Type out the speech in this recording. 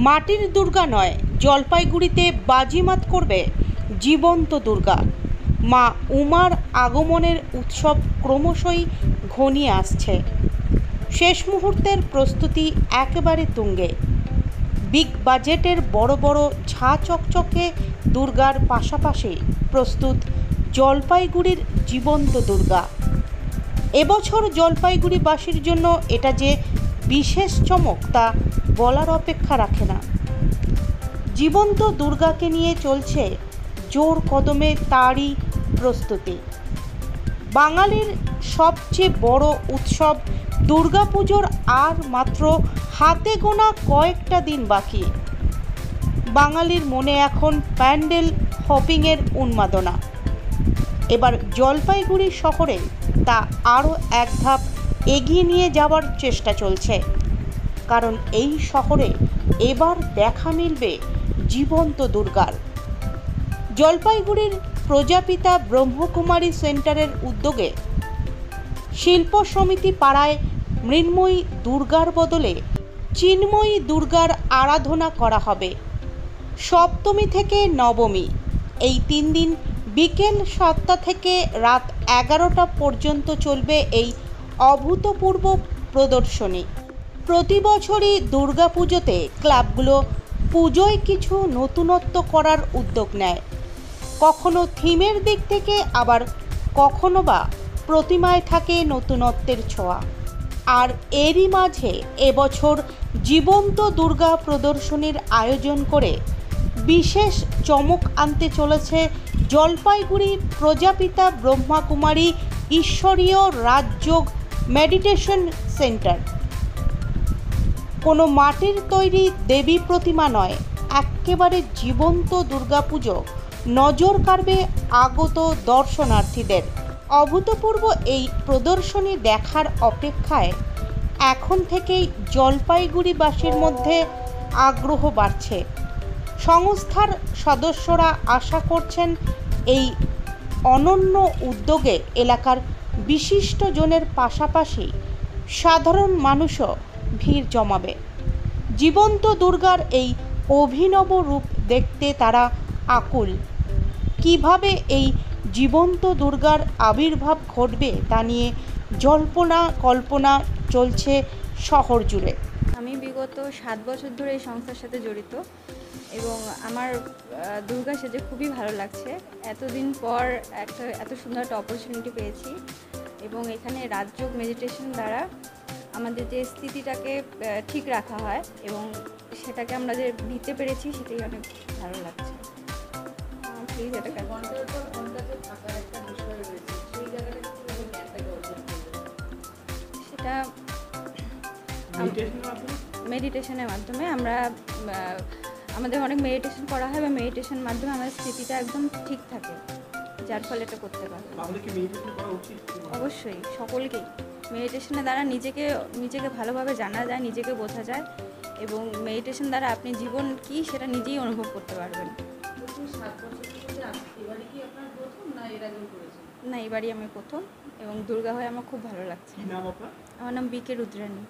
মাটির দুর্গা নয়, জলপাইগুড়িতে বাজিমাত করবে জীবন্ত দুর্গা। মা উমার আগমনের উৎসব ক্রমশই ঘনিয়ে আসছে। শেষ মুহূর্তের প্রস্তুতি একেবারে তুঙ্গে। বিগ বাজেটের বড় বড় ঝা চকচকে দুর্গার পাশাপাশি প্রস্তুত জলপাইগুড়ির জীবন্ত দুর্গা। এবছর জলপাইগুড়িবাসীর জন্য এটা যে বিশেষ চমক তা বলার অপেক্ষা রাখে না। জীবন্ত দুর্গাকে নিয়ে চলছে জোর কদমে তারই প্রস্তুতি। বাঙালির সবচেয়ে বড় উৎসব দুর্গাপুজোর আর মাত্র হাতে গোনা কয়েকটা দিন বাকি। বাঙালির মনে এখন প্যান্ডেল হপিংয়ের উন্মাদনা। এবার জলপাইগুড়ি শহরে তা আরও এক ধাপ এগিয়ে নিয়ে যাওয়ার চেষ্টা চলছে, কারণ এই শহরে এবার দেখা মিলবে জীবন্ত দুর্গার। জলপাইগুড়ির প্রজাপিতা ব্রহ্মকুমারী সেন্টারের উদ্যোগে শিল্প সমিতি পাড়ায় মৃন্ময়ী দুর্গার বদলে চিন্ময়ী দুর্গার আরাধনা করা হবে। সপ্তমী থেকে নবমী এই 3 দিন বিকেল 7টা থেকে রাত 11টা পর্যন্ত চলবে এই অভূতপূর্ব প্রদর্শনী। প্রতি বছরই দুর্গাপুজোতে ক্লাবগুলো পুজোয় কিছু নতুনত্ব করার উদ্যোগ নেয়, কখনো থিমের দিক থেকে, আবার কখনো বা প্রতিমায় থাকে নতুনত্বের ছোঁয়া। আর এরই মাঝে এবছর জীবন্ত দুর্গা প্রদর্শনীর আয়োজন করে বিশেষ চমক আনতে চলেছে জলপাইগুড়ি প্রজাপিতা ব্রহ্মকুমারী ঈশ্বরীয় রাজযোগ মেডিটেশন সেন্টার। কোনো মাটির তৈরি দেবী প্রতিমা নয়, একেবারে জীবন্ত দুর্গাপুজো নজর কাড়বে আগত দর্শনার্থীদের। অভূতপূর্ব এই প্রদর্শনী দেখার অপেক্ষায় এখন থেকেই জলপাইগুড়িবাসীর মধ্যে আগ্রহ বাড়ছে। সংস্থার সদস্যরা আশা করছেন এই অনন্য উদ্যোগে এলাকার বিশিষ্টজনের পাশাপাশি সাধারণ মানুষও ভিড় জমাবে। জীবন্ত দুর্গার এই অভিনব রূপ দেখতে তারা আকুল। কিভাবে এই জীবন্ত দুর্গার আবির্ভাব ঘটবে তা নিয়ে জল্পনা কল্পনা চলছে শহর জুড়ে। আমি বিগত 7 বছর ধরে এই সংস্থার সাথে জড়িত এবং আমার দুর্গা সেজে খুবই ভালো লাগছে। এতদিন পর এত সুন্দর একটা অপরচুনিটি পেয়েছি এবং এখানে রাজযোগ মেডিটেশন দ্বারা আমাদের যে স্থিতিটাকে ঠিক রাখা হয় এবং সেটাকে আমরা যে দিতে পেরেছি সেটাই অনেক ভালো লাগছে। প্লিজ এটাকে সেটা মেডিটেশনের মাধ্যমে আমরা আমাদের অনেক মেডিটেশন করা হয় বা মেডিটেশনের মাধ্যমে আমাদের স্থিতিটা একদম ঠিক থাকে, যার ফলে এটা করতে পারবে। অবশ্যই সকলকেই মেডিটেশনের দ্বারা নিজেকে ভালোভাবে জানা যায়, নিজেকে বোঝা যায় এবং মেডিটেশন দ্বারা আপনি জীবন কি সেটা নিজেই অনুভব করতে পারবেন। না, এবারই আমি প্রথম এবং দুর্গা হয়ে আমার খুব ভালো লাগছে। আমার নাম বি কে রুদ্রানী।